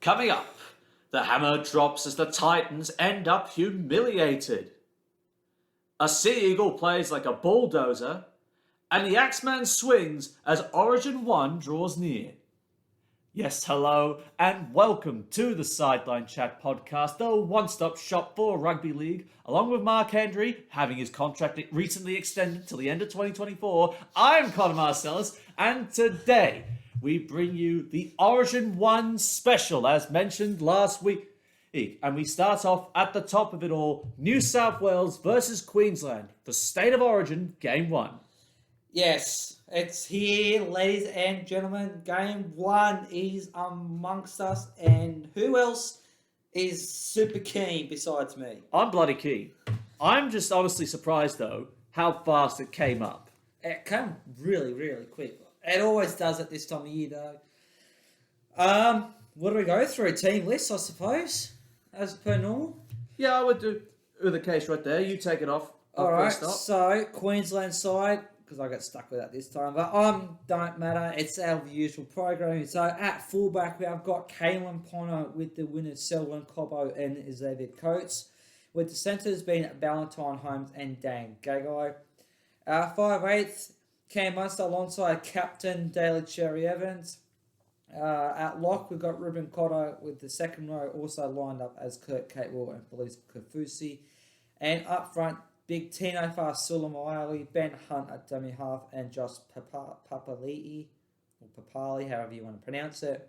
Coming up, the hammer drops as the Titans end up humiliated. A Sea Eagle plays like a bulldozer, and the Axeman swings as Origin 1 draws near. Yes, hello, and welcome to the Sideline Chat podcast, the one-stop shop for rugby league. Along with Mark Hendry, having his contract recently extended till the end of 2024, I'm Connor Marcellus, and today we bring you the Origin 1 special, as mentioned last week. And we start off at the top of it all, New South Wales versus Queensland for State of Origin Game 1. Yes, it's here, ladies and gentlemen. Game 1 is amongst us, and who else is super keen besides me? I'm bloody keen. I'm just honestly surprised, though, how fast it came up. It came really, really quick. It always does at this time of year, though. What do we go through? Team list, I suppose, as per normal. Yeah, I would do the case right there. You take it off. All right, so Queensland side, because I got stuck with that this time, but don't matter. It's our usual programming. So at fullback, we have got Kalen Ponga with the winners Selwyn Cobbo and Xavier Coates, with the centres being Valentine Holmes and Dan Gagai. 5'8", Cam Munster alongside captain Daly Cherry Evans. At lock, we've got Ruben Cotter with the second row also lined up as Kurt Catewell and Felice Kafusi. And up front, Big Tino Fasulamawali, Ben Hunt at dummy half, and Josh Papali'i, or Papali, however you want to pronounce it.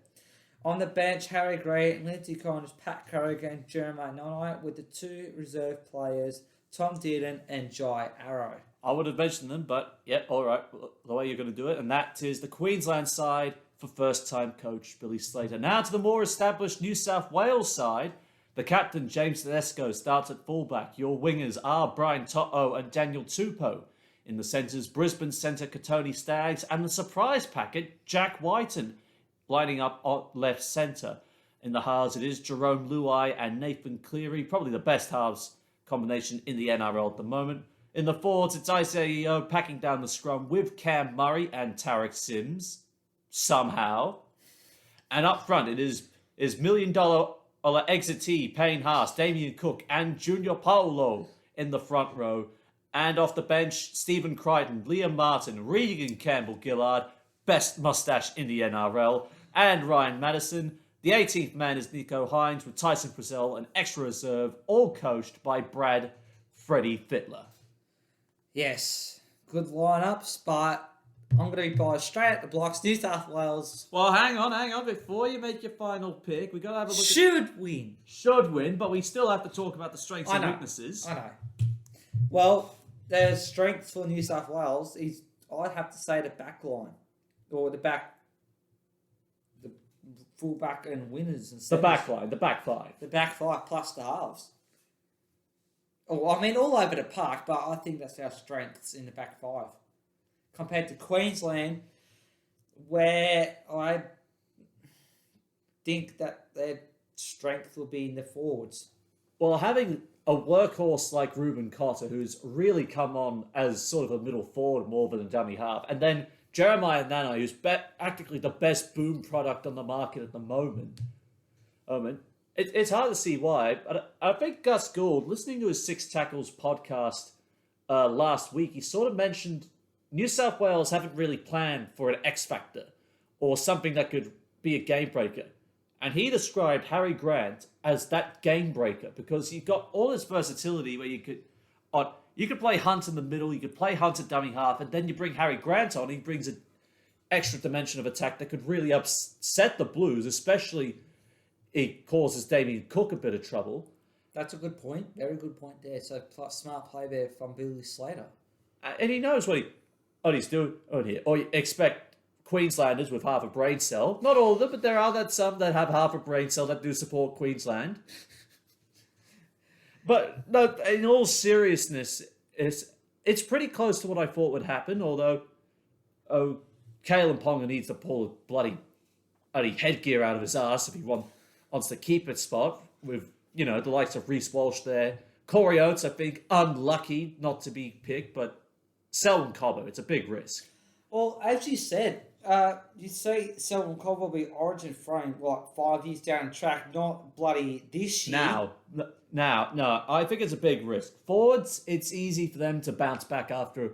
On the bench, Harry Gray, Lindsay Collins, Pat Carrigan, Jeremiah Nonai, with the two reserve players, Tom Dearden and Jai Arrow. I would have mentioned them, but yeah, all right, the way you're going to do it. And that is the Queensland side for first-time coach Billy Slater. Now to the more established New South Wales side. The captain, James Tedesco, starts at fullback. Your wingers are Brian To'o and Daniel Tupou. In the centres, Brisbane centre Katoni Staggs and the surprise packet, Jack Whiten, lining up on left centre. In the halves, it is Jerome Luai and Nathan Cleary, probably the best halves combination in the NRL at the moment. In the forwards, it's Isaiah Yeo packing down the scrum with Cam Murray and Tarek Sims, somehow. And up front, it is $1 million exitee Payne Haas, Damien Cook, and Junior Paulo in the front row. And off the bench, Stephen Crichton, Liam Martin, Regan Campbell-Gillard, best mustache in the NRL, and Ryan Madison. The 18th man is Nico Hines with Tyson Frizzell, an extra reserve, all coached by Brad Freddie Fittler. Yes, good lineups, but I'm going to be biased straight at the blocks. New South Wales. Well, hang on. Before you make your final pick, we've got to have a look win. Should win, but we still have to talk about the strengths and weaknesses. I know. Well, the strengths for New South Wales is, I'd have to say, the back line. Or the full-back and winners. And the back line, the back five. The back five plus the halves. Oh, I mean, all over the park, but I think that's our strengths in the back five. Compared to Queensland, where I think that their strength will be in the forwards. Well, having a workhorse like Ruben Cotter, who's really come on as sort of a middle forward more than a dummy half, and then Jeremiah Nanai, who's practically the best boom product on the market at the moment. It's hard to see why. But I think Gus Gould, listening to his Six Tackles podcast last week, he sort of mentioned New South Wales haven't really planned for an X factor or something that could be a game breaker. And he described Harry Grant as that game breaker because you've got all this versatility where you could play Hunt in the middle, you could play Hunt at dummy half, and then you bring Harry Grant on, he brings an extra dimension of attack that could really upset the Blues, especially it causes Damien Cook a bit of trouble. That's a good point. Very good point there. So smart play there from Billy Slater. And he knows what he's doing on here. Or you expect Queenslanders with half a brain cell. Not all of them, but there are some that have half a brain cell that do support Queensland. But no, in all seriousness, it's pretty close to what I thought would happen, although Kalen Ponga needs to pull a bloody headgear out of his ass if he wants to keep its spot with, the likes of Reece Walsh there. Corey Oates, I think, unlucky not to be picked, but Selwyn Cobbo, it's a big risk. Well, as you said, you see Selwyn Cobb will be Origin frame like 5 years down the track, not bloody this year. No, I think it's a big risk. Forwards, it's easy for them to bounce back after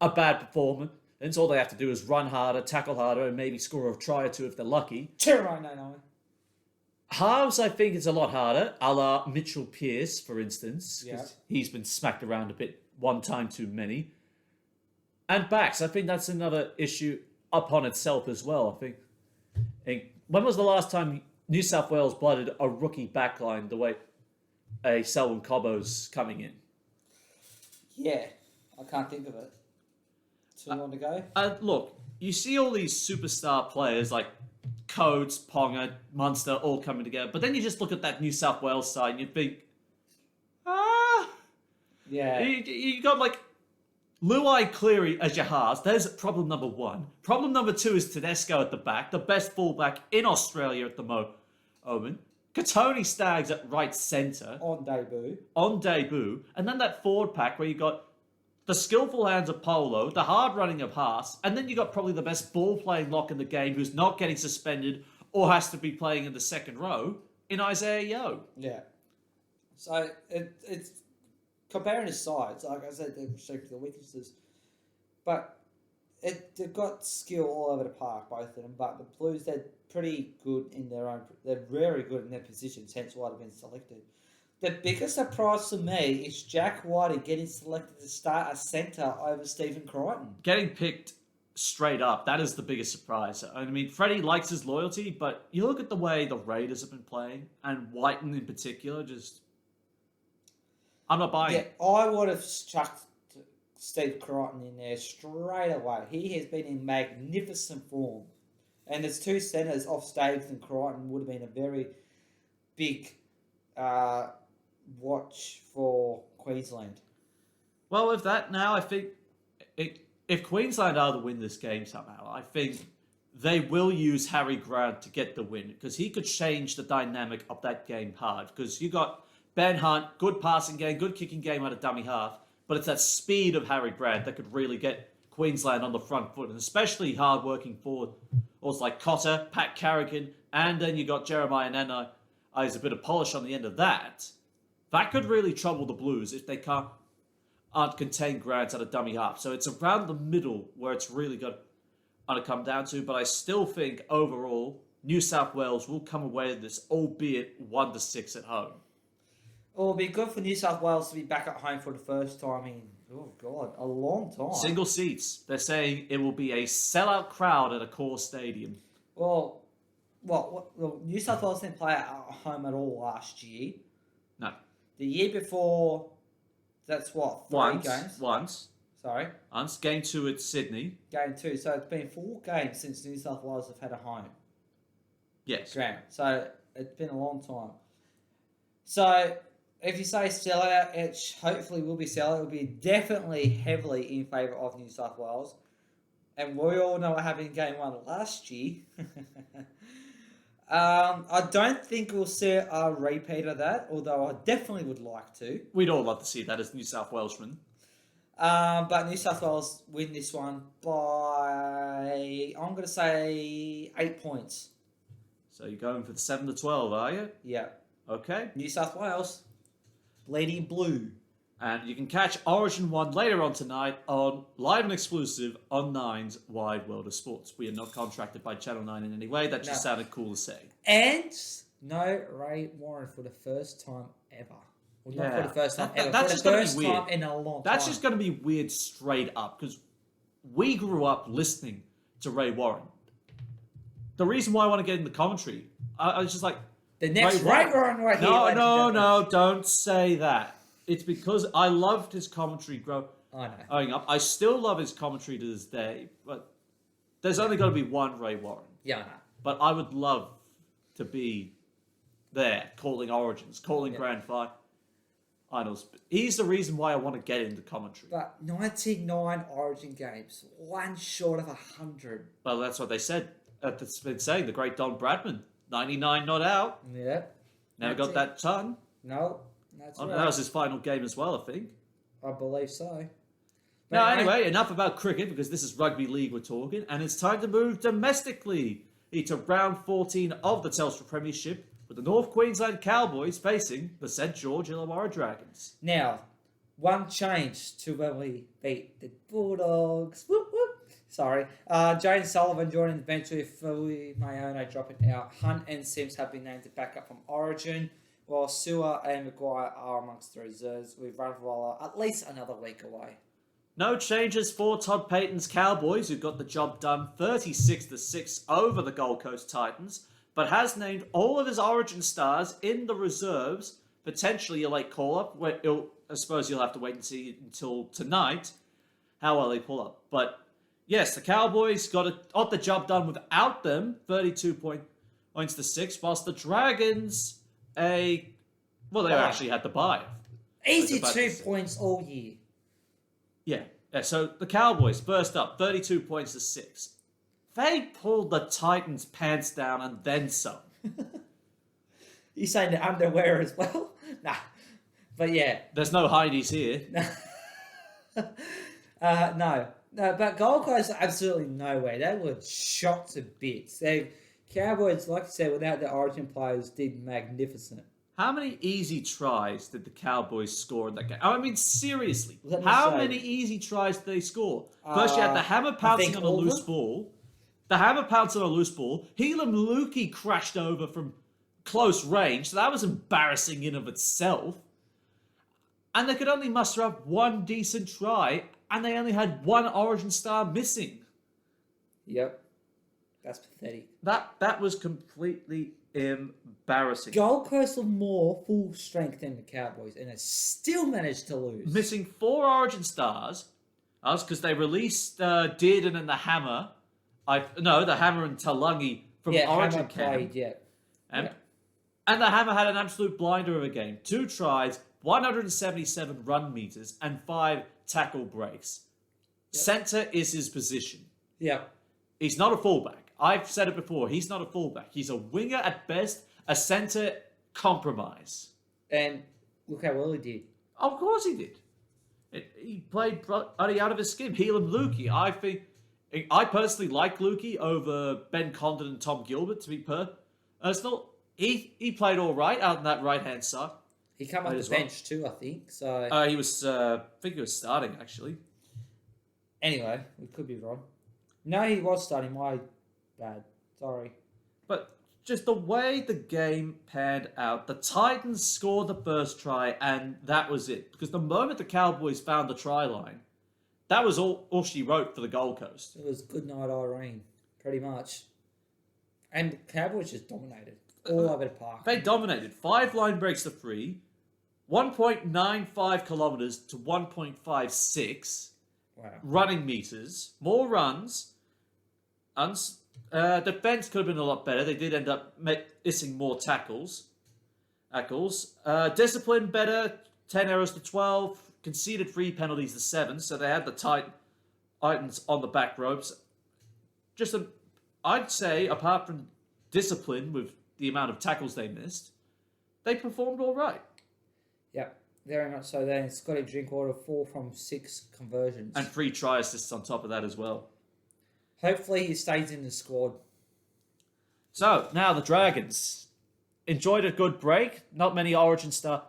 a bad performance. And all they have to do is run harder, tackle harder, and maybe score a try or two if they're lucky. No. Halves, I think, is a lot harder, a la Mitchell Pearce, for instance, Yeah. because he's been smacked around a bit one time too many. And backs, I think that's another issue upon itself as well. I think when was the last time New South Wales blooded a rookie backline the way a Selwyn Cobbo's coming in? Yeah, I can't think of it. Too long to go? Look, you see all these superstar players like Coates, Ponga, Munster all coming together, but then you just look at that New South Wales side and you think, Yeah. you got like Luai Cleary as your halves. There's problem number one. Problem number two is Tedesco at the back, the best fullback in Australia at the moment. Katoni Staggs at right centre. On debut. And then that forward pack where you got the skillful hands of Polo, the hard running of Haas, and then you got probably the best ball playing lock in the game who's not getting suspended or has to be playing in the second row in Isaiah Yeo. Yeah. So it's comparing his sides, like I said, they're strengths and weaknesses. But they've got skill all over the park, both of them. But the Blues, they're pretty good in their own. They're very good in their positions, hence why they've been selected. The biggest surprise for me is Jack Whitey getting selected to start a centre over Stephen Crichton. Getting picked straight up, that is the biggest surprise. I mean, Freddie likes his loyalty, but you look at the way the Raiders have been playing, and Whiten in particular, just... I'm not buying it. I would have chucked Steve Crichton in there straight away. He has been in magnificent form. And there's two centres off Staves and Crichton would have been a very big watch for Queensland. Well, with that now, I think if Queensland are to win this game somehow, I think they will use Harry Grant to get the win because he could change the dynamic of that game hard. Because you got Ben Hunt, good passing game, good kicking game out of dummy half, but it's that speed of Harry Grant that could really get Queensland on the front foot, and especially hard-working forward. Also like Cotter, Pat Carrigan, and then you got Jeremiah Nana as a bit of polish on the end of that. That could really trouble the Blues if they aren't contain Grant at a dummy half. So it's around the middle where it's really going to come down to. But I still think overall New South Wales will come away with this, albeit 1-6 at home. It'll be good for New South Wales to be back at home for the first time in, a long time. Single seats. They're saying it will be a sellout crowd at a core stadium. Well, New South Wales didn't play at home at all last year. No. The year before, that's what, three games? Once. Sorry? Once. Game 2 at Sydney. Game 2. So it's been 4 games since New South Wales have had a home. Yes. Ground. So it's been a long time. So if you say sellout, it hopefully will be sellout. It will be definitely heavily in favour of New South Wales. And we all know what happened in Game 1 last year. I don't think we'll see a repeat of that, although I definitely would like to. We'd all love to see that as New South Welshmen. But New South Wales win this one by, I'm going to say, 8 points. So you're going for the 7-12, are you? Yeah. Okay. New South Wales, bleeding blue. And you can catch Origin 1 later on tonight on live and exclusive on Nine's Wide World of Sports. We are not contracted by Channel 9 in any way. That just sounded cool to say. And no Ray Warren for the first time ever. Well, not for the first time ever. That's for the just first weird. time in a long time. That's just going to be weird straight up because we grew up listening to Ray Warren. The reason why I want to get in the commentary, I was just like... The next Ray Warren right here. No, don't say that. It's because I loved his commentary growing up. I still love his commentary to this day, but there's only got to be one Ray Warren. Yeah, I know. But I would love to be there, calling Origins, calling Grand Finals. He's the reason why I want to get into commentary. But 99 Origin games, one short of 100. Well, that's what they said. That's been saying, the great Don Bradman. 99 not out. Yeah. Never got that ton. No. That's right. That was his final game as well, I think. I believe so. Now, anyway, enough about cricket because this is rugby league we're talking, and it's time to move domestically into round 14 of the Telstra Premiership with the North Queensland Cowboys facing the St George Illawarra Dragons. Now, one change to when we beat the Bulldogs. Whoop, whoop. Sorry. Jane Sullivan joining the bench with Mayona dropping out. Hunt and Sims have been named to back up from Origin, while Sewer and Maguire are amongst the reserves, with Runwala at least another week away. No changes for Todd Payton's Cowboys, who got the job done 36-6 over the Gold Coast Titans, but has named all of his Origin stars in the reserves, potentially a late call-up. I suppose you'll have to wait and see until tonight how well they pull up. But yes, the Cowboys got the job done without them, 32 points to 6, whilst the Dragons, they actually had the bye. Easy 2 points all year. Yeah, so the Cowboys first up, 32 points to 6. They pulled the Titans' pants down and then some. You saying the underwear as well? Nah. But yeah. There's no Heidi's here. No, but Gold Coast are absolutely nowhere. They were shot to bits. Cowboys, like I said, without the Origin players, did magnificent. How many easy tries did the Cowboys score in that game? I mean, seriously, how many easy tries did they score? First, you had the hammer pouncing on a loose ball. The hammer pouncing on a loose ball. Helam Lukey crashed over from close range, so that was embarrassing in of itself. And they could only muster up one decent try, and they only had one Origin star missing. Yep. That's pathetic. That was completely embarrassing. Gold Coast were more full strength than the Cowboys, and they still managed to lose. Missing 4 Origin stars. That's because they released Dearden and the Hammer. The Hammer and Talangi from Origin camp. And the Hammer had an absolute blinder of a game. 2 tries, 177 run meters, and 5 tackle breaks. Yep. Centre is his position. Yeah. He's not a fullback. I've said it before. He's not a fullback. He's a winger at best, a centre compromise. And look how well he did. Of course he did. He played bloody out of his skin. Helam Lukey. I personally like Lukey over Ben Condon and Tom Gilbert, to be personal. He played all right out on that right-hand side. He came off the bench too, I think. So he was, I think he was starting, actually. Anyway, we could be wrong. No, he was starting. My bad. Sorry. But just the way the game panned out, the Titans scored the first try, and that was it. Because the moment the Cowboys found the try line, that was all she wrote for the Gold Coast. It was good night, Irene, pretty much. And the Cowboys just dominated all over the park. They dominated. 5 line breaks to 3, 1.95 kilometers to 1.56 running meters, more runs. Defense could have been a lot better. They did end up missing more tackles. Discipline better, 10 errors to 12. Conceded 3 penalties to 7. So they had the Titans on the back ropes. I'd say, apart from discipline with the amount of tackles they missed, they performed all right. Yeah, very much so. Then Scotty Drinkwater, 4 from 6 conversions. And 3 try assists on top of that as well. Hopefully he stays in the squad. So, now the Dragons. Enjoyed a good break. Not many Origin stars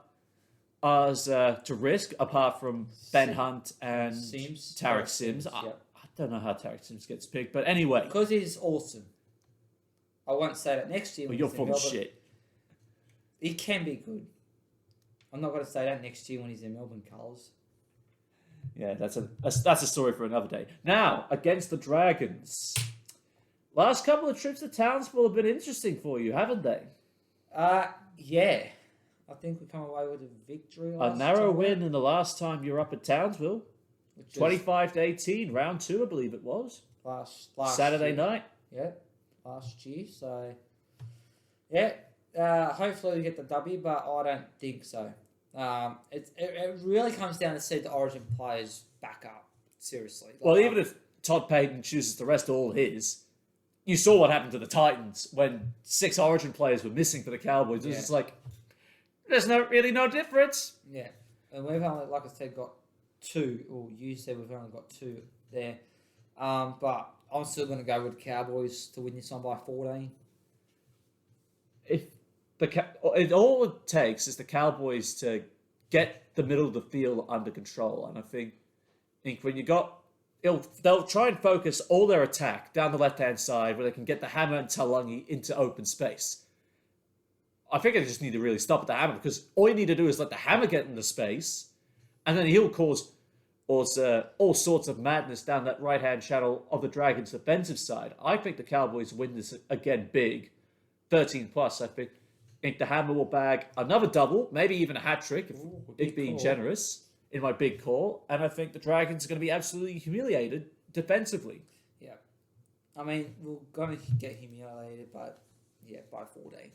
to risk, apart from Ben Hunt and Tarek Sims. I don't know how Tarek Sims gets picked, but anyway. Because he's awesome. I won't say that next year. Well, you're full of shit. He can be good. I'm not going to say that next year when he's in Melbourne colours. Yeah, that's a story for another day. Now, against the Dragons. Last couple of trips to Townsville have been interesting for you, haven't they? Yeah. I think we come away with a victory. A narrow win in the last time you were up at Townsville. 25-18, round 2, I believe it was. Last Saturday night. Yeah, last year. So, yeah, hopefully we get the W, but I don't think so. It really comes down to see the Origin players back up, seriously. Well, even if Todd Payton chooses to rest all his, you saw what happened to the Titans when 6 Origin players were missing for the Cowboys. It was just like, there's really no difference. Yeah, and we've only, like I said, got two. Or you said we've only got two there. But I'm still going to go with the Cowboys to win this one by 14. If all it takes is the Cowboys to get the middle of the field under control, and I think when you got, they'll try and focus all their attack down the left-hand side where they can get the hammer and Talangi into open space. I think they just need to really stop at the hammer, because all you need to do is let the hammer get into space, and then he'll cause all sorts of madness down that right-hand channel of the Dragons' defensive side. I think the Cowboys win this again big, 13 plus. I think the hammer will bag another double, maybe even a hat trick, if being generous in my big call. And I think the Dragons are going to be absolutely humiliated defensively. Yeah. I mean, we're going to get humiliated, but yeah, by 14.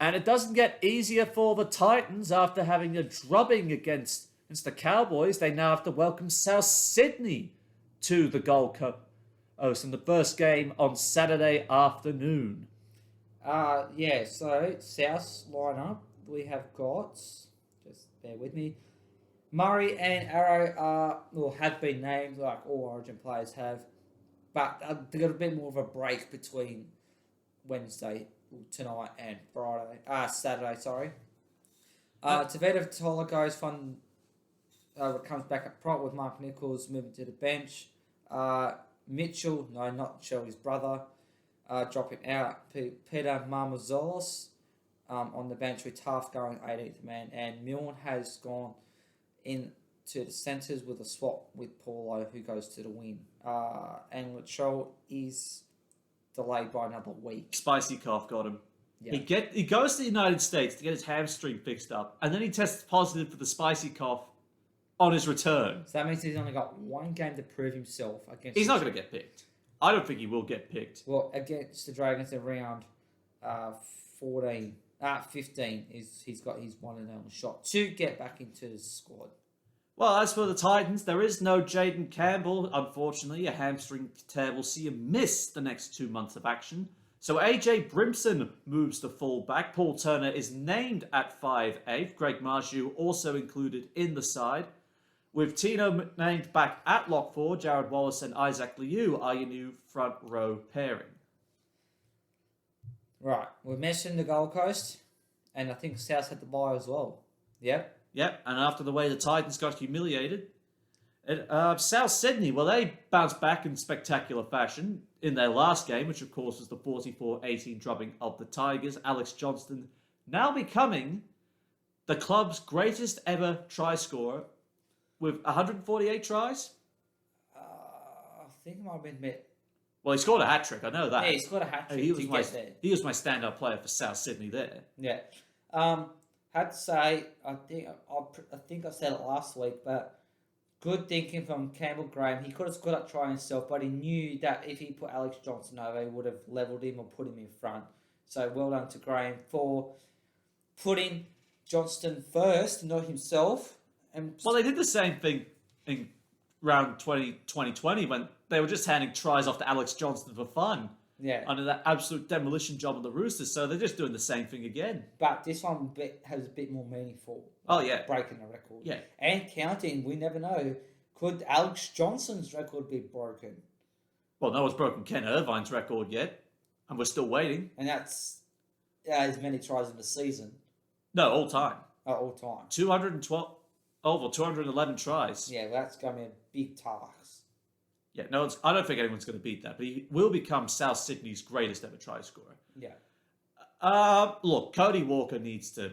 And it doesn't get easier for the Titans after having a drubbing against the Cowboys. They now have to welcome South Sydney to the Gold Coast in the first game on Saturday afternoon. So South's lineup, we have got, just bear with me, Murray and Arrow have been named like all Origin players have, but they've got a bit more of a break between Wednesday, tonight, and Saturday. Sorry. Tavita Tola goes from comes back up front with Mark Nichols moving to the bench. Mitchell, no, not Shelley's brother, dropping out. Peter Marmazolos on the bench with Taft going 18th man, and Milne has gone into the centres with a swap with Paulo, who goes to the wing. And Latrell is delayed by another week. Spicy cough got him. Yeah. He goes to the United States to get his hamstring fixed up, and then he tests positive for the spicy cough on his return. So that means he's only got one game to prove himself against. He's not going to get picked. I don't think he will get picked. Well, against the Dragons in round 15 he's got his one and only shot to get back into the squad. Well, as for the Titans, there is no Jaden Campbell. Unfortunately, a hamstring tear will see him miss the next 2 months of action. So AJ Brimson moves to fullback. Paul Turner is named at 5'8". Greg Marshew also included in the side. With Tino named back at lock 4, Jared Wallace and Isaac Liu are your new front row pairing. Right, we mentioned the Gold Coast, and I think South had the bye as well. Yep. Yep, and after the way the Titans got humiliated, South Sydney, well, they bounced back in spectacular fashion in their last game, which of course was the 44-18 drubbing of the Tigers. Alex Johnston now becoming the club's greatest ever try scorer with 148 tries. I think it might have been a bit. Well, he scored a hat trick. I know that. Yeah, he scored a hat trick. He was my standout player for South Sydney there. Yeah. Had to say, I think I said it last week, but good thinking from Campbell Graham. He could have scored that try himself, but he knew that if he put Alex Johnson over, he would have levelled him or put him in front. So well done to Graham for putting Johnston first, not himself. Well, they did the same thing in round 2020 when they were just handing tries off to Alex Johnston for fun. Yeah. Under that absolute demolition job of the Roosters. So they're just doing the same thing again. But this one has a bit more meaningful. Oh, yeah. Breaking the record. Yeah. And counting, we never know. Could Alex Johnson's record be broken? Well, no one's broken Ken Irvine's record yet. And we're still waiting. And that's as many tries in the season. No, all time. All time. 211 tries. Yeah, well, that's going to be a big task. Yeah, I don't think anyone's going to beat that, but he will become South Sydney's greatest ever try scorer. Yeah. Look, Cody Walker needs to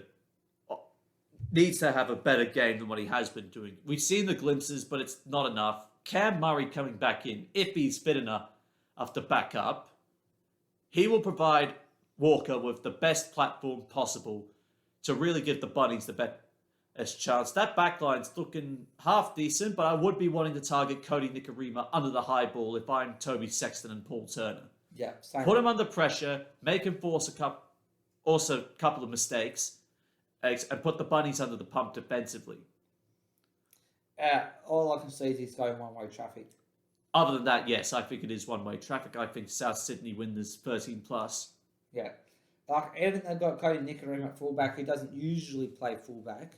have a better game than what he has been doing. We've seen the glimpses, but it's not enough. Cam Murray coming back in, if he's fit enough to back up, he will provide Walker with the best platform possible to really give the Bunnies the best chance. That backline's looking half decent, but I would be wanting to target Cody Nikorima under the high ball if I'm Toby Sexton and Paul Turner. Yeah, put him under pressure, make him force a couple of mistakes, and put the Bunnies under the pump defensively. All I can see is he's going one-way traffic. Other than that, yes, I think it is one-way traffic. I think South Sydney win this 13+. Yeah. Like, even they've got Cody Nikorima at fullback, who doesn't usually play fullback,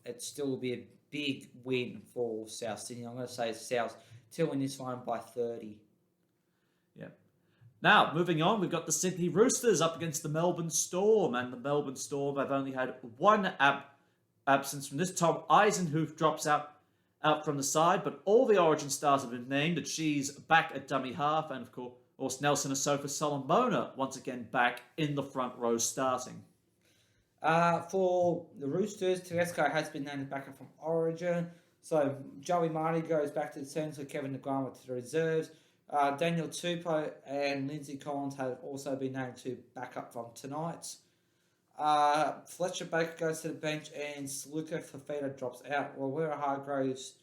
it still will be big win for South Sydney. I'm going to say South to win this one by 30. Yeah. Now, moving on, we've got the Sydney Roosters up against the Melbourne Storm, and the Melbourne Storm have only had one absence from this. Tom Eisenhuth drops out from the side, but all the Origin stars have been named. The Cheese back at dummy half, and of course Nelson Asofa Solomona once again back in the front row starting. For the Roosters, Tedesco has been named backup from Origin. So Joey Marty goes back to the team, so Kevin DeGrama to the reserves. Daniel Tupou and Lindsay Collins have also been named to backup from tonight. Fletcher Baker goes to the bench and Sluka Fafita drops out, while Wera Hargroves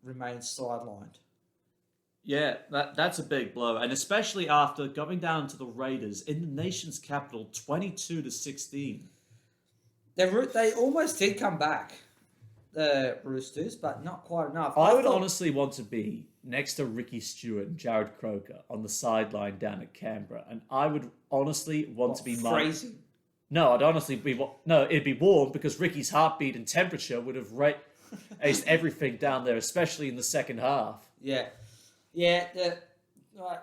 remains sidelined. Yeah, that's a big blow, and especially after going down to the Raiders in the nation's capital, 22-16. They almost did come back, the Roosters, but not quite enough. I would honestly want to be next to Ricky Stewart and Jared Croker on the sideline down at Canberra, and I would honestly want to be freezing. No, I'd honestly be it'd be warm because Ricky's heartbeat and temperature would have aced everything down there, especially in the second half. Yeah.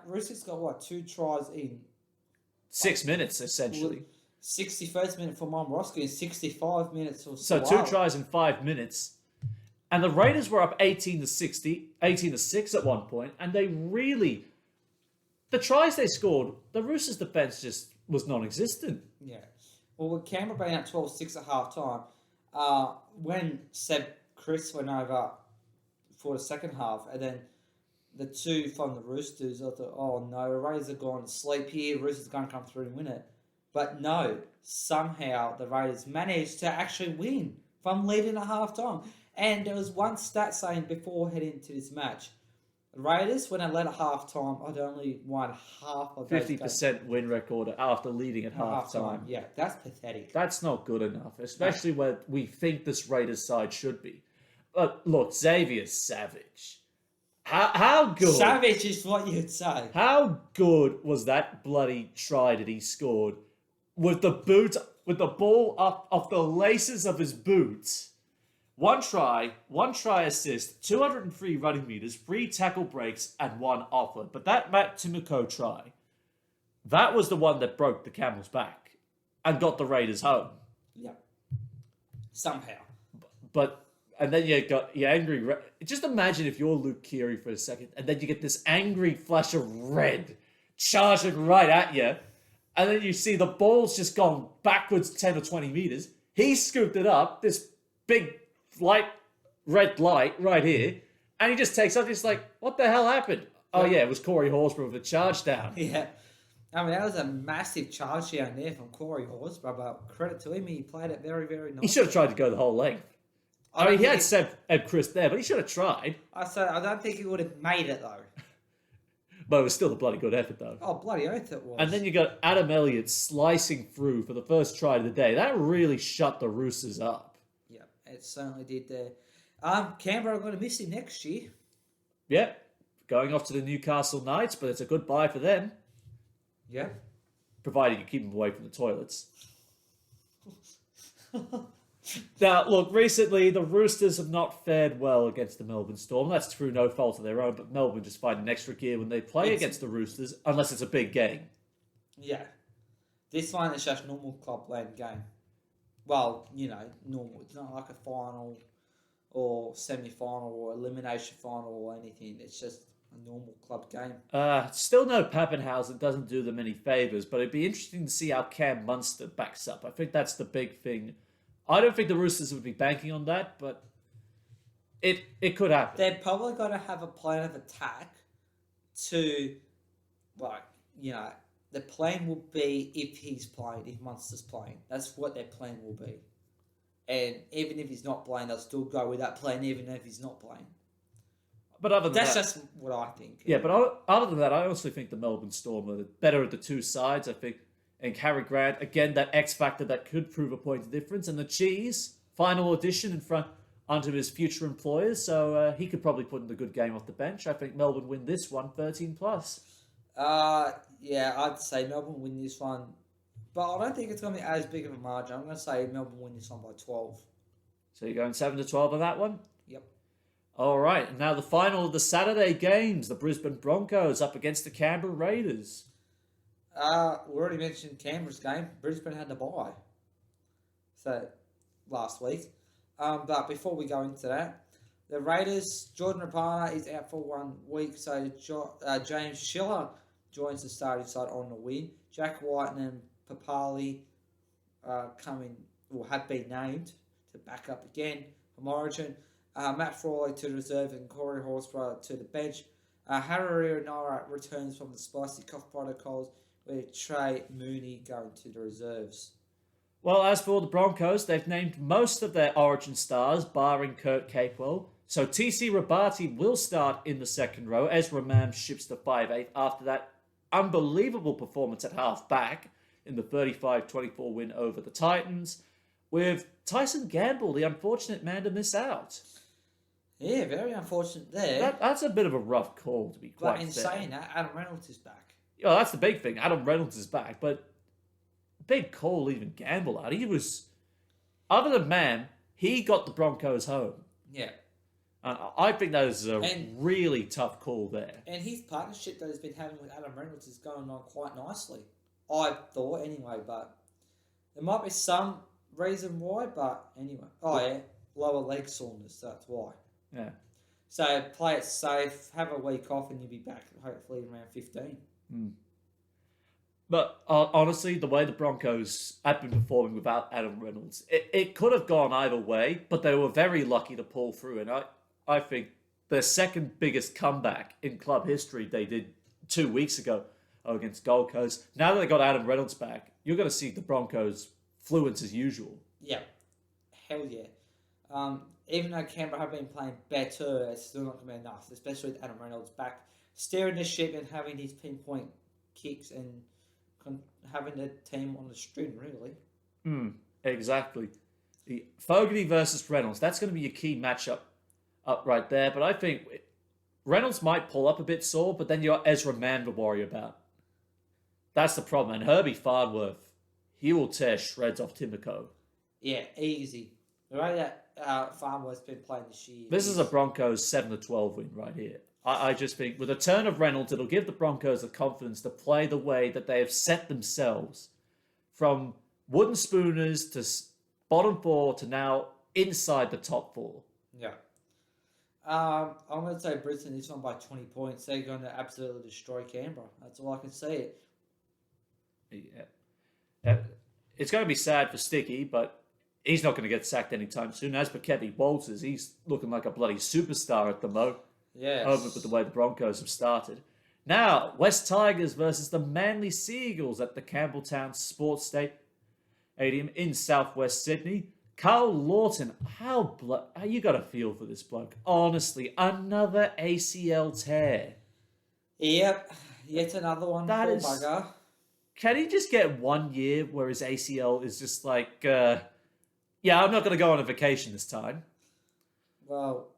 Roosters got 2 tries in 6 minutes essentially. 61st minute for Momorowski and 65 minutes for So 2 tries in 5 minutes. And the Raiders were up 18-6 at one point, and they really, the tries they scored, the Roosters' defense just was non-existent. Yeah. Well, with Canberra being at 12-6 at half time, when Seb Chris went over for the second half, and then the 2 from the Roosters, I thought, oh no, the Raiders are going to sleep here, Roosters are going to come through and win it. But no, somehow the Raiders managed to actually win from leading at half time. And there was one stat saying before heading to this match, the Raiders, when they led at half time, had only won half of 50% win record after leading at half time. Yeah, that's pathetic. That's not good enough, especially where we think this Raiders side should be. But look, Xavier Savage. How good? Savage is what you'd say. How good was that bloody try that he scored with the ball up off the laces of his boots? One try assist, 203 running meters, 3 tackle breaks, and 1 offer. But that Matt Timoko try, that was the one that broke the camel's back and got the Raiders home. Yeah. Somehow. And then you got your angry... Just imagine if you're Luke Keary for a second, and then you get this angry flash of red charging right at you, and then you see the ball's just gone backwards 10 or 20 meters. He scooped it up, this big red light right here, and he just takes off. He's like, what the hell happened? Oh yeah, it was Corey Horsburgh with a charge down. Yeah. I mean, that was a massive charge down there from Corey Horsburgh, but credit to him, he played it very, very nice. He should have tried to go the whole length. I mean, he had Seb Chris there, but he should have tried. I don't think he would have made it, though. But it was still a bloody good effort, though. Oh, bloody oath it was. And then you got Adam Elliott slicing through for the first try of the day. That really shut the Roosters up. Yeah, it certainly did there. Canberra are going to miss him next year. Yep, going off to the Newcastle Knights, but it's a good buy for them. Yeah. Provided you keep them away from the toilets. Now, look, recently the Roosters have not fared well against the Melbourne Storm. That's through no fault of their own, but Melbourne just find an extra gear when they play against the Roosters, unless it's a big game. Yeah. This one is just normal clubland game. Well, normal. It's not like a final or semi-final or elimination final or anything. It's just a normal club game. Still no Pappenhausen doesn't do them any favours, but it'd be interesting to see how Cam Munster backs up. I think that's the big thing. I don't think the Roosters would be banking on that, but it could happen. They're probably going to have a plan of attack to, the plan will be if he's playing, if Munster's playing. That's what their plan will be. And even if he's not playing, they'll still go with that plan, even if he's not playing. But other than that's that, just what I think. Yeah, but other than that, I also think the Melbourne Storm are better at the two sides. I think, and Harry Grant, again, that X factor that could prove a point of difference. And the Cheese, final audition in front onto his future employers, so he could probably put in a good game off the bench. I think Melbourne win this one, 13+. Yeah, I'd say Melbourne win this one, but I don't think it's going to be as big of a margin. I'm going to say Melbourne win this one by 12. So you're going 7-12 on that one? Yep. All right. And now the final of the Saturday games. The Brisbane Broncos up against the Canberra Raiders. We already mentioned Canberra's game. Brisbane had to bye. So, last week. But before we go into that, the Raiders, Jordan Rapana is out for 1 week. So, James Schiller joins the starting side on the win. Jack White and Papali have been named to back up again from Origin. Matt Frawley to the reserve and Corey Horsburgh to the bench. Harry Nara returns from the spicy cough protocols with Trey Mooney going to the reserves. Well, as for the Broncos, they've named most of their Origin stars, barring Kurt Capewell. So TC Rabati will start in the second row. Ezra Mam ships to 5'8" after that unbelievable performance at half-back in the 35-24 win over the Titans, with Tyson Gamble, the unfortunate man to miss out. Yeah, very unfortunate there. That's a bit of a rough call, to be quite But in fair. saying that, Adam Reynolds is back. Oh, that's the big thing. Adam Reynolds is back, but big call leaving Gamble out. He was, other than Mam, he got the Broncos home. Yeah. I think that is a really tough call there. And his partnership that he's been having with Adam Reynolds is going on quite nicely. I thought, anyway, but there might be some reason why, but anyway. Oh, yeah, lower leg soreness, that's why. Yeah. So play it safe, have a week off, and you'll be back hopefully around 15. But honestly, the way the Broncos have been performing without Adam Reynolds, it could have gone either way, but they were very lucky to pull through. And I think their second biggest comeback in club history they did 2 weeks ago against Gold Coast. Now that they got Adam Reynolds back, you're going to see the Broncos fluent as usual. Yeah. Hell yeah. Even though Canberra have been playing better, it's still not going to be enough, especially with Adam Reynolds back, steering the ship and having his pinpoint kicks and having the team on the string, really. Exactly. The Fogarty versus Reynolds, that's going to be your key matchup up right there. But I think Reynolds might pull up a bit sore, but then you got Ezra Mann to worry about. That's the problem. And Herbie Farnworth, he will tear shreds off Timoko. Yeah, easy. The way that Farnworth's been playing this year. This is a Broncos 7-12 win right here. I just think with a turn of Reynolds, it'll give the Broncos the confidence to play the way that they have set themselves from wooden spooners to bottom four to now inside the top four. Yeah. I'm going to say Brisbane this one by 20 points. They're going to absolutely destroy Canberra. That's all I can say. Yeah. It's going to be sad for Sticky, but he's not going to get sacked anytime soon. As for Kevin Walters, he's looking like a bloody superstar at the moment. Yes. Over with the way the Broncos have started. Now, West Tigers versus the Manly Seagulls at the Campbelltown Sports Stadium in southwest Sydney. Carl Lawton, how you got a feel for this bloke? Honestly, another ACL tear. Yep, yet another one. That is. Bugger. Can he just get 1 year where his ACL is just like, yeah, I'm not going to go on a vacation this time? Well,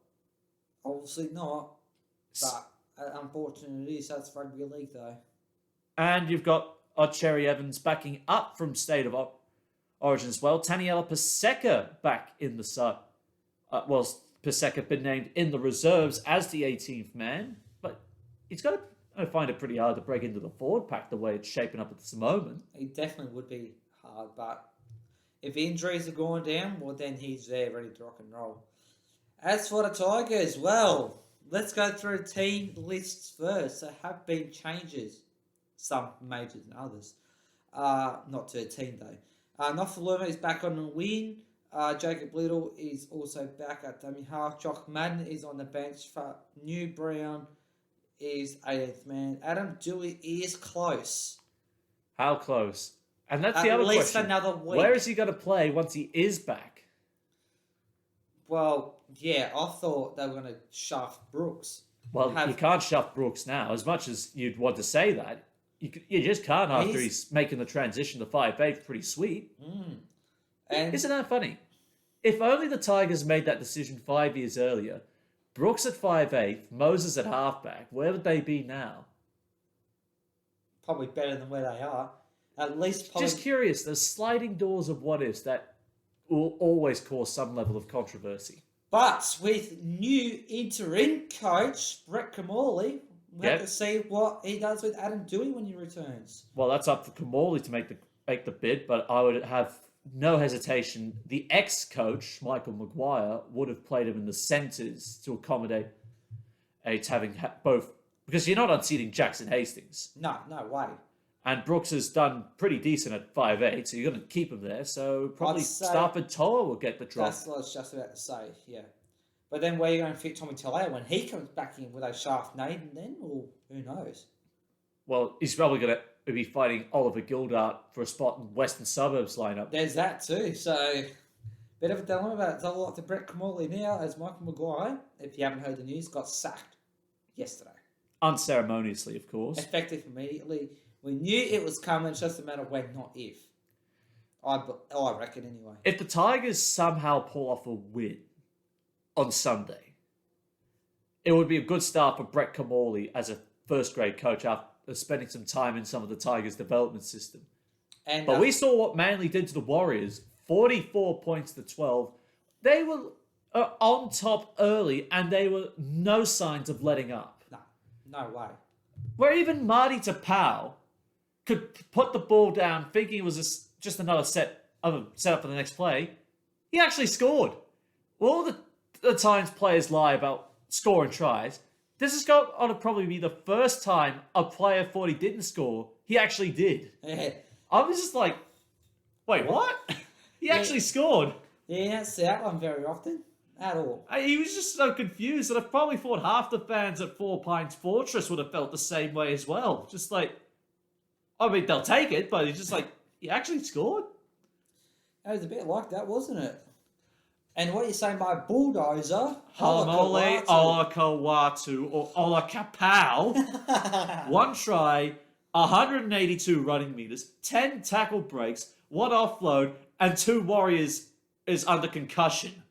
obviously not. But unfortunately, it is. That's rugby league, though. And you've got Cherry Evans backing up from State of Origin as well. Taniela Paseka back in the side. Paseka been named in the reserves as the 18th man, but he's got to find it pretty hard to break into the forward pack the way it's shaping up at this moment. It definitely would be hard, but if injuries are going down, well, then he's there ready to rock and roll. As for the Tigers, well, let's go through team lists first. There have been changes, some major than others. Not to a team, though. Nofaluma is back on the win. Jacob Little is also back at dummy half. Jock Madden is on the bench. New Brown is 18th man. Adam Dewey is close. How close? And that's the other question. At least another week. Where is he going to play once he is back? Well, yeah, I thought they were going to shaft Brooks. Well, you can't shaft Brooks now. As much as you'd want to say that, you just can't after he's making the transition to 5'8". Pretty sweet. And isn't that funny? If only the Tigers made that decision 5 years earlier, Brooks at 5'8", Moses at halfback, where would they be now? Probably better than where they are. At least probably... Just curious, there's sliding doors of what ifs that will always cause some level of controversy. But with new interim coach Brett Camorley, we have Yep. to see what he does with Adam Dewey when he returns. Well, that's up for Kamali to make the bid, but I would have no hesitation. The ex-coach Michael Maguire would have played him in the centres to accommodate having both, because you're not unseating Jackson Hastings, No way. and Brooks has done pretty decent at 5'8", so you're going to keep him there. So probably I'd say- Stafford Toa will get the drop. That's what I was just about to say, yeah. But then where are you going to fit Tommy Taleo when he comes back in with a shaft Naden then? Or who knows? Well, he's probably going to be fighting Oliver Gildart for a spot in Western Suburbs lineup. There's that too. So, bit of a dilemma about it. Double up to Brett Camorley now as Michael Maguire, if you haven't heard the news, got sacked yesterday. Unceremoniously, of course. Effective immediately. We knew it was coming, it's just a matter of when, not if. I reckon anyway. If the Tigers somehow pull off a win on Sunday, it would be a good start for Brett Camorley as a first-grade coach after spending some time in some of the Tigers' development system. And, But we saw what Manly did to the Warriors, 44 points to 12. They were on top early, and they were no signs of letting up. No way. Where even Marty Tapau could put the ball down thinking it was just another set up for the next play, he actually scored. All the times players lie about scoring tries, this is going to probably be the first time a player thought he didn't score, he actually did. Yeah. I was just like, wait, what? He actually scored. Yeah, you don't see that one very often. At all. He was just so confused that I probably thought half the fans at Four Pines Fortress would have felt the same way as well. Just like, I mean, they'll take it, but he's just like, he actually scored? It was a bit like that, wasn't it? And what you say, my bulldozer, Halamole Olakawatu or Olakapau. One try, 182 running meters, 10 tackle breaks, 1 offload, and 2 Warriors is under concussion.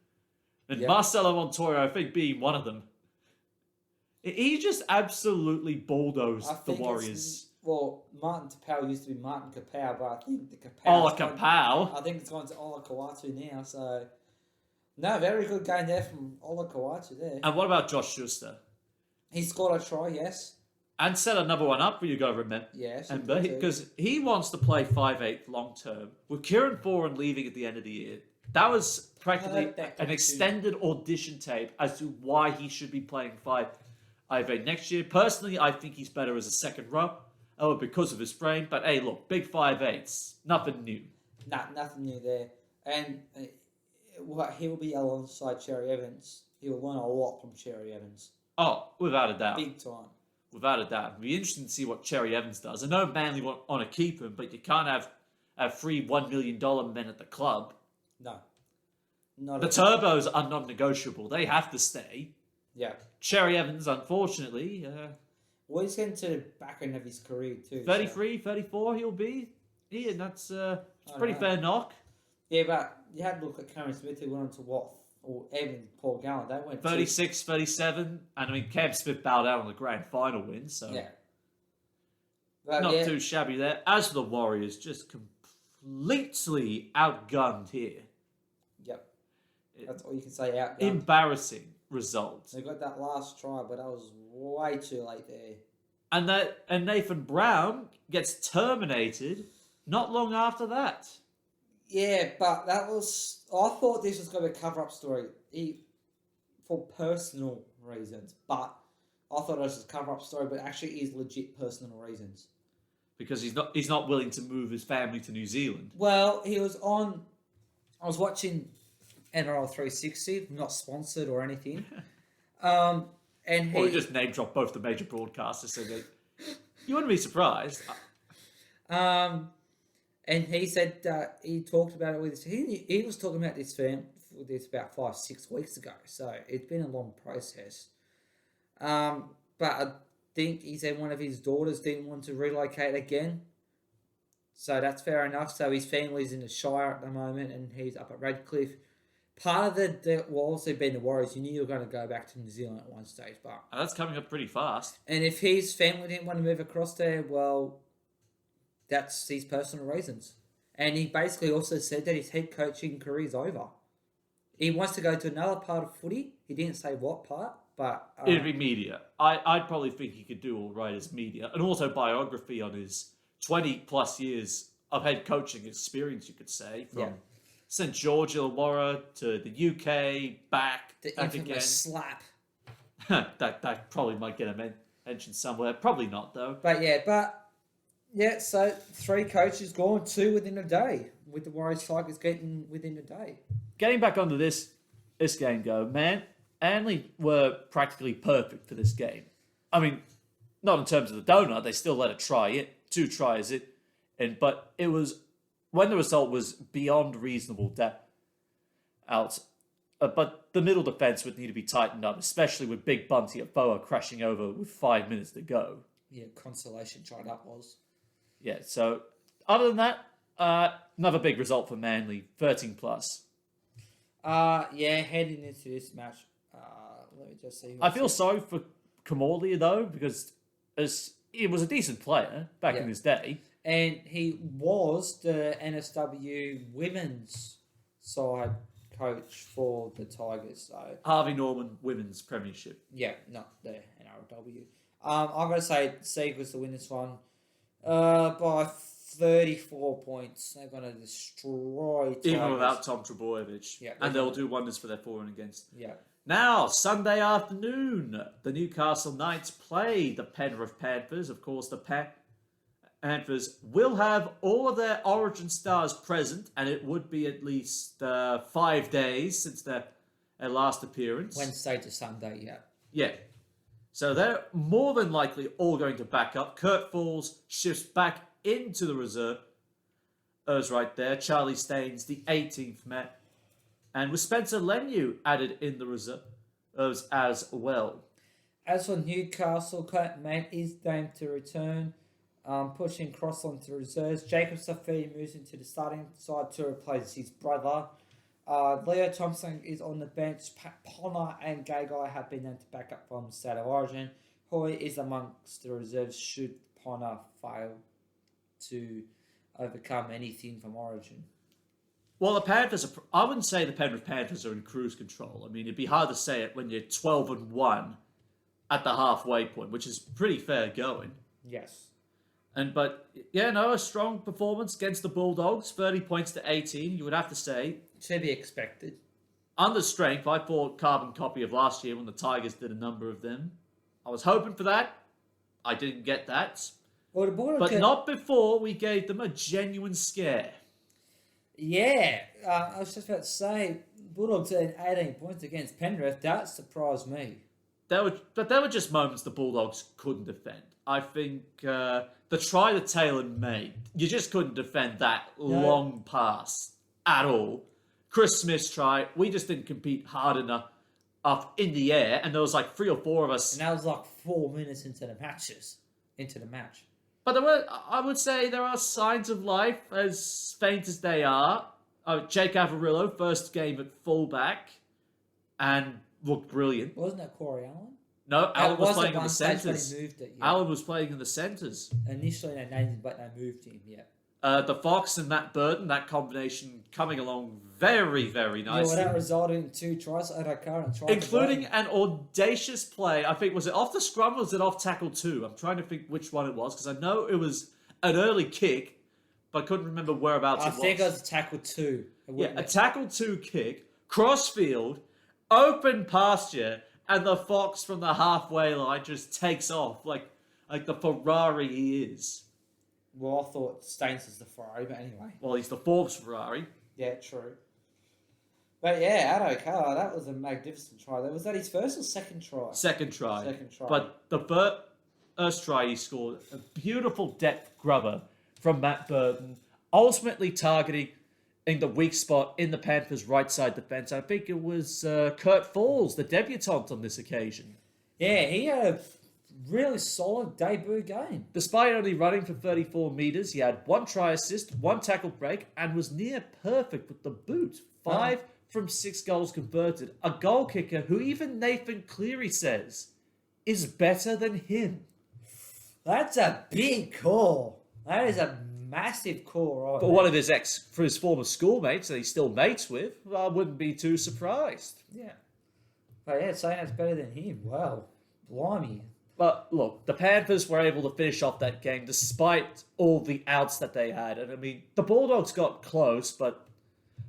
And Marcelo Montoya, I think, being one of them. He just absolutely bulldozed the Warriors. Well, Martin Tapau used to be Martin Kapau, but I think the Kapau... Olakapau. I think it's gone to Ola Kawatu now, so... No, very good game there from Ola Kawatu there. And what about Josh Schuster? He scored a try, yes. And set another one up for you, got to remember. Yes. Because he wants to play 5'8" long term. With Kieran Foran leaving at the end of the year, that was practically an extended audition tape as to why he should be playing 5'8" next year. Personally, I think he's better as a second row. Oh, because of his frame. But hey, look, big 5'8s. Nothing new. Nothing new there. And he'll be alongside Cherry Evans. He'll learn a lot from Cherry Evans. Oh, without a doubt. Big time. Without a doubt. It'll be interesting to see what Cherry Evans does. I know Manly want to keep him, but you can't have 3 $1 million men at the club. No. Not The Turbos are non-negotiable. They have to stay. Yeah. Cherry Evans, unfortunately, Well, he's getting to the back end of his career too. 33, 34 he'll be. Yeah, and that's pretty fair knock. Yeah, but you had to look at Cameron Smith, who went on to what? Or even Paul Gallen, they went 36, 37. And I mean, Cam Smith bowed out on the grand final win, so Yeah. But not too shabby there. As for the Warriors, just completely outgunned here. Yep. That's all you can say, outgunned. Embarrassing result. They got that last try, but that was way too late there. And Nathan Brown gets terminated not long after that. Yeah, but that was... I thought this was going to be a cover-up story for personal reasons, but I thought it was a cover-up story, but actually is legit personal reasons. Because he's not willing to move his family to New Zealand. Well, he was on... I was watching NRL 360, not sponsored or anything. And he just name dropped both the major broadcasters, so that you wouldn't be surprised. And he said he talked about it with his... He was talking about this about 5-6 weeks ago, so it's been a long process. But I think he said one of his daughters didn't want to relocate again. So that's fair enough. So his family's in the Shire at the moment, and he's up at Redcliffe. Part of the will also been the Warriors. You knew you were going to go back to New Zealand at one stage, but... And that's coming up pretty fast. And if his family didn't want to move across there, well, that's his personal reasons. And he basically also said that his head coaching career is over. He wants to go to another part of footy. He didn't say what part, but... It'd be media. I'd probably think he could do all right as media. An autobiography on his 20-plus years of head coaching experience, you could say, from St. George, Illawarra to the UK, back infamous again. slap. that probably might get a mention somewhere. Probably not, though. So 3 coaches gone, 2 within a day, with the Warriors Tigers getting within a day. Getting back onto this game, man, Manly were practically perfect for this game. I mean, not in terms of the donut, they still let it try it, 2 tries it, but it was when the result was beyond reasonable doubt. But the middle defence would need to be tightened up, especially with Big Bunty at Boa crashing over with 5 minutes to go. Yeah, consolation try that was. Yeah, so other than that, another big result for Manly, 13 plus. Heading into this match, let me just see. I feel sorry for Kamorlia, though, because he was a decent player back in his day. And he was the NSW women's side coach for the Tigers. So Harvey Norman Women's Premiership. Yeah, not the NRLW. I'm going to say Seagulls to win this one by 34 points. They're going to destroy Tigers. Even without Tom Trebojevic. Yeah, and they'll do wonders for their for and against. Yeah. Now, Sunday afternoon, the Newcastle Knights play the Penrith Panthers. Of course, the Panthers will have all of their Origin stars present, and it would be at least 5 days since their last appearance. Wednesday to Sunday, yeah. Yeah. So they're more than likely all going to back up. Kurt Falls shifts back into the reserve. Right there. Charlie Staines, the 18th man. And with Spencer Lemieux added in the reserves as well. As for Newcastle, Kurt Mann is named to return, pushing Cross onto reserves. Jacob Safidi moves into the starting side to replace his brother. Leo Thompson is on the bench. Ponner and Gagai have been named to back up from State of Origin. Hoy is amongst the reserves should Ponner fail to overcome anything from Origin. Well, the Panthers I wouldn't say the Penrith Panthers are in cruise control. I mean, it'd be hard to say it when you're 12-1 at the halfway point, which is pretty fair going. Yes. A strong performance against the Bulldogs, 30 points to 18, you would have to say. To be expected. Under strength, I thought carbon copy of last year when the Tigers did a number of them. I was hoping for that. I didn't get that. Well, but not before we gave them a genuine scare. Yeah, I was just about to say, Bulldogs had 18 points against Penrith. That surprised me. There were just moments the Bulldogs couldn't defend. I think the try that Taylor made, you just couldn't defend that long pass at all. Chris Smith's try, we just didn't compete hard enough up in the air, and there was like 3 or 4 of us. And that was like 4 minutes into the match. But I would say there are signs of life, as faint as they are. Jake Avarillo, first game at fullback, and looked brilliant. Wasn't that Corey Allen? No, Allen was playing in the centres. Allen was playing in the centres. Initially they named him, but they moved him, yeah. The Fox and Matt Burton, that combination coming along very, very nicely. Yeah, well, that resulted in 2 tries at O'Carr and tries. Including an audacious play. I think, was it off the scrum or was it off tackle 2? I'm trying to think which one it was, because I know it was an early kick, but I couldn't remember whereabouts it was. I think it was tackle 2. Yeah, a tackle 2 kick, crossfield, open pasture, and the Fox from the halfway line just takes off like the Ferrari he is. Well, I thought Staines was the Ferrari, but anyway. Well, he's the Forbes Ferrari. Yeah, true. But yeah, at O'Carr, that was a magnificent try. Was that his first or second try? Second try. Second try. But the first try he scored, a beautiful depth grubber from Matt Burton, ultimately targeting in the weak spot in the Panthers' right side defence. I think it was Kurt Falls, the debutant on this occasion. Yeah, he had a really solid debut game. Despite only running for 34 metres, he had 1 try assist, 1 tackle break, and was near perfect with the boot. 5 from 6 goals converted. A goal kicker who even Nathan Cleary says is better than him. That's a big call. That is a massive core. But one of for his former schoolmates that he's still mates with, I wouldn't be too surprised. Yeah. But yeah, saying that's better than him. Wow. Blimey. But look, the Panthers were able to finish off that game despite all the outs that they had. And I mean, the Bulldogs got close, but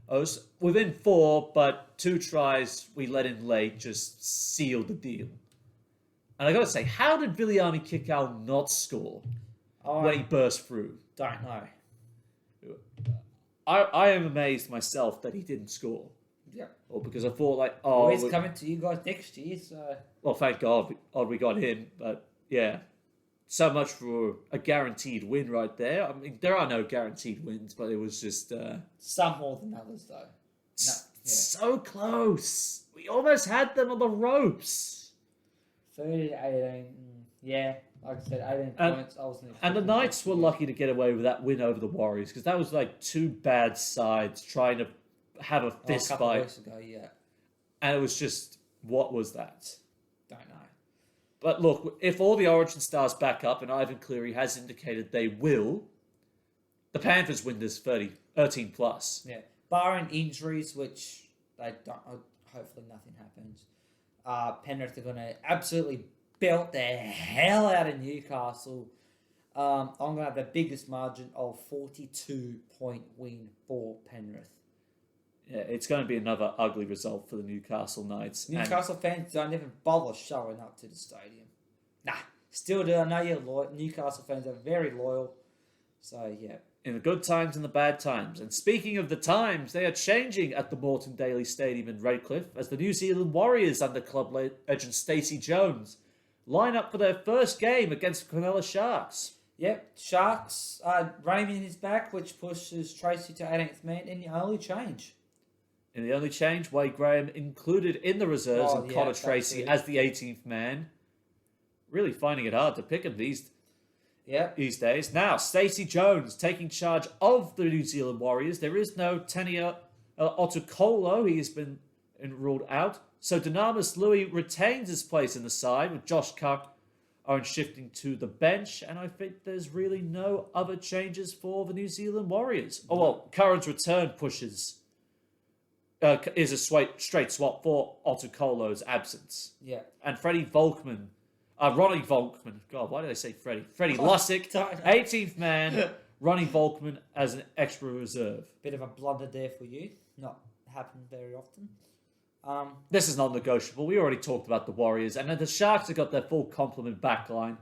I was within 4, but 2 tries we let in late just sealed the deal. And I got to say, how did Viliami Kikau not score when he burst through? Don't know. I am amazed myself that he didn't score. Yeah. Or because I thought Well, he's coming to you guys next year, so... Well, thank God we got him. But yeah, so much for a guaranteed win right there. I mean, there are no guaranteed wins, but it was just... Some more than others, though. No, So close. We almost had them on the ropes. 30 to 18. Yeah, like I said, 18 points. I wasn't and the Knights were lucky to get away with that win over the Warriors because that was like 2 bad sides trying to have a fist a couple fight. weeks ago, yeah. And it was just, what was that? Don't know. But look, if all the Origin stars back up, and Ivan Cleary has indicated they will, the Panthers win this 13 plus. Yeah. Barring injuries, which they don't, hopefully nothing happens. Penrith are going to absolutely belt the hell out of Newcastle. I'm going to have the biggest margin of 42-point win for Penrith. Yeah, it's going to be another ugly result for the Newcastle Knights. Newcastle fans don't even bother showing up to the stadium. Nah, still do. I know you're loyal. Newcastle fans are very loyal. So, yeah. In the good times and the bad times. And speaking of the times, they are changing at the Moreton Daily Stadium in Redcliffe as the New Zealand Warriors under club legend Stacey Jones line up for their first game against the Cronulla Sharks. Yep, Sharks, Raymond is back, which pushes Tracy to 18th man, and the only change. And the only change, Wade Graham included in the reserves and Connor Tracy as the 18th man. Really finding it hard to pick him these days. Now, Stacey Jones taking charge of the New Zealand Warriors. There is no Tania Otokolo. He has been ruled out. So Dynamis Louis retains his place in the side with Josh Curran shifting to the bench. And I think there's really no other changes for the New Zealand Warriors. Oh, well, Curran's return pushes... is a straight swap for Otokolo's absence. Yeah. And Ronnie Volkman. God, why did I say Freddie? Freddie Lussick, 18th man. Ronnie Volkman as an extra reserve. Bit of a blunder there for you. Not happened very often. This is not negotiable. We already talked about the Warriors. And then the Sharks have got their full complement backline.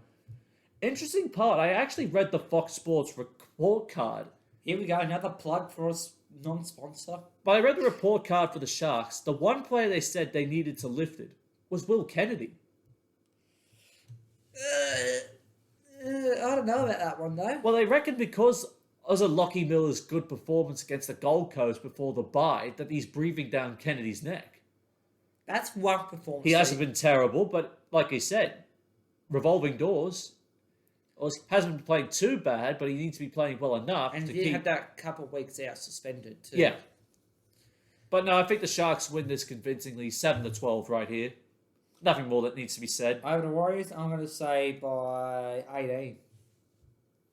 Interesting part, I actually read the Fox Sports report card. Here we go, another plug for us non-sponsor. But I read the report card for the Sharks. The one player they said they needed to lift it was Will Kennedy. I don't know about that one, though. Well, they reckon because of Lockie Miller's good performance against the Gold Coast before the bye, that he's breathing down Kennedy's neck. That's one performance. He hasn't been terrible, but like I said, revolving doors. Hasn't been playing too bad, but he needs to be playing well enough. And he had that couple of weeks out suspended, too. Yeah. But no, I think the Sharks win this convincingly, 7-12 right here. Nothing more that needs to be said. Over the Warriors, I'm going to say by 18.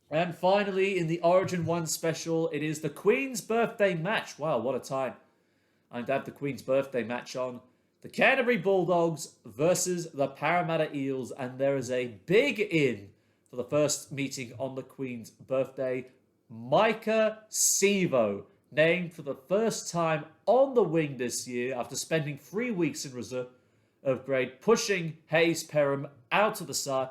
And finally, in the Origin 1 special, it is the Queen's birthday match. Wow, what a time. I'm going to have the Queen's birthday match on. The Canterbury Bulldogs versus the Parramatta Eels. And there is a big in for the first meeting on the Queen's birthday. Micah Sevo, named for the first time on the wing this year after spending 3 weeks in reserve grade, pushing Hayes Perham out to the side.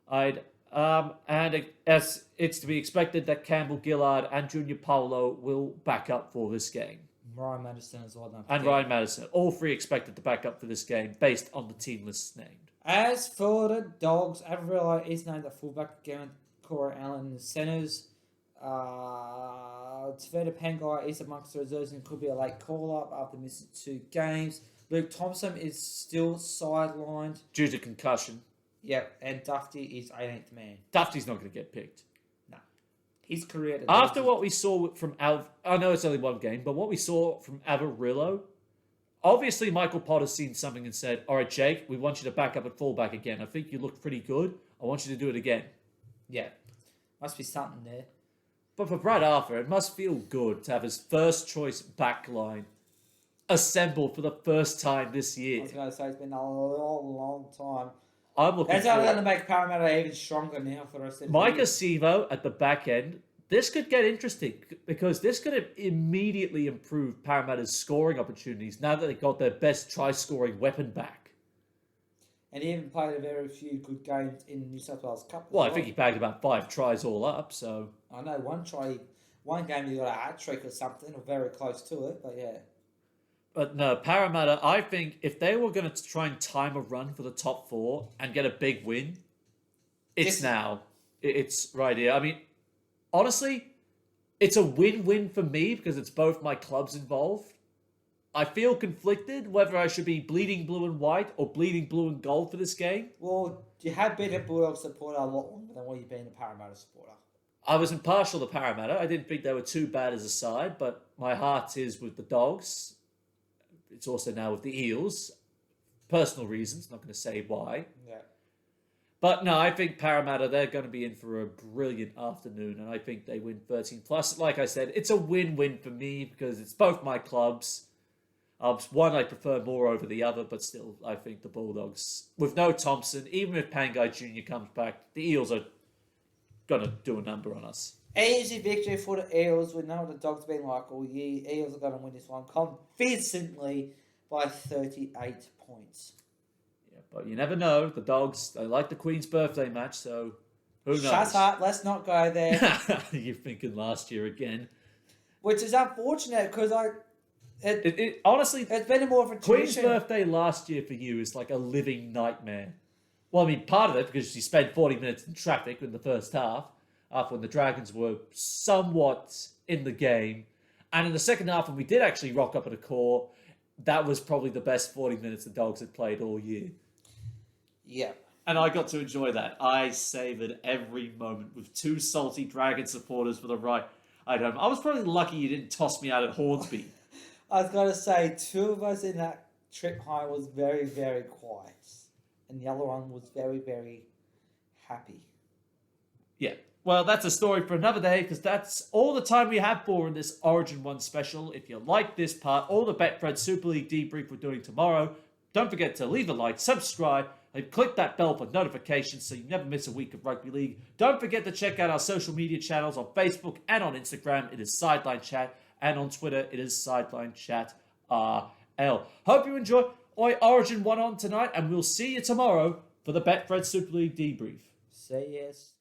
And as it's to be expected that Campbell Gillard and Junior Paulo will back up for this game. Ryan Madison as well. And Ryan Madison. All three expected to back up for this game based on the team lists named. As for the Dogs, Avrilo is named the fullback again. Cora Allen in the centres. Tavita Pangai is amongst the reserves and could be a late call-up after missing 2 games. Luke Thompson is still sidelined. Due to concussion. Yep, and Dufty is 18th man. Dufty's not going to get picked. No. His career... After what we saw from I know it's only one game, but what we saw from Avarillo, obviously Michael Potter's seen something and said, all right, Jake, we want you to back up at fullback again. I think you look pretty good. I want you to do it again. Yeah. Must be something there. But for Brad Arthur, it must feel good to have his first choice backline assembled for the first time this I year. was going to say it's been a long time. I'm looking That's only forward. going to make Parramatta even stronger now for the rest of the Micah year. Sivo at the back end. This could get interesting because this could immediately improve Parramatta's scoring opportunities now that they got their best try-scoring weapon back. And he even played a very few good games in the New South Wales Cup. Well, I think he bagged about 5 tries all up, so... I know one game he got a hat trick or something, or very close to it, but yeah. But no, Parramatta, I think if they were going to try and time a run for the top 4 and get a big win, it's now. It's right here. I mean, honestly, it's a win-win for me because it's both my clubs involved. I feel conflicted whether I should be bleeding blue and white or bleeding blue and gold for this game. Well, you have been a Bulldog supporter a lot longer than what you've been a Parramatta supporter. I was impartial to Parramatta. I didn't think they were too bad as a side, but my heart is with the Dogs. It's also now with the Eels. Personal reasons, not going to say why. Yeah. But no, I think Parramatta, they're going to be in for a brilliant afternoon, and I think they win 13 plus. Like I said, it's a win-win for me because it's both my clubs. One I prefer more over the other, but still, I think the Bulldogs, with no Thompson, even if Pangai Jr. comes back, the Eels are going to do a number on us. Easy victory for the Eels. We know what the Dogs have been like all year. Eels are going to win this one convincingly by 38 points. Yeah, but you never know. The Dogs, they like the Queen's birthday match, so who knows? Shut up. Let's not go there. You're thinking last year again. Which is unfortunate because Honestly, it's been more of a Queen's tradition. birthday last year for you is like a living nightmare. Well, I mean, part of it because you spent 40 minutes in traffic in the first half, after when the Dragons were somewhat in the game. And in the second half, when we did actually rock up at a core, that was probably the best 40 minutes the Dogs had played all year. Yeah. And I got to enjoy that. I savoured every moment with 2 salty Dragon supporters for the right at home. I was probably lucky you didn't toss me out at Hornsby. I was going to say, 2 of us in that trip home was very, very quiet. And the other one was very, very happy. Yeah. Well, that's a story for another day because that's all the time we have for in this Origin 1 special. If you like this part or the Betfred Super League debrief we're doing tomorrow, don't forget to leave a like, subscribe, and click that bell for notifications so you never miss a week of rugby league. Don't forget to check out our social media channels on Facebook and on Instagram. It is Sideline Chat. And on Twitter, it is Sideline Chat RL. Hope you enjoy Origin 1 on tonight, and we'll see you tomorrow for the Betfred Super League debrief. Say yes.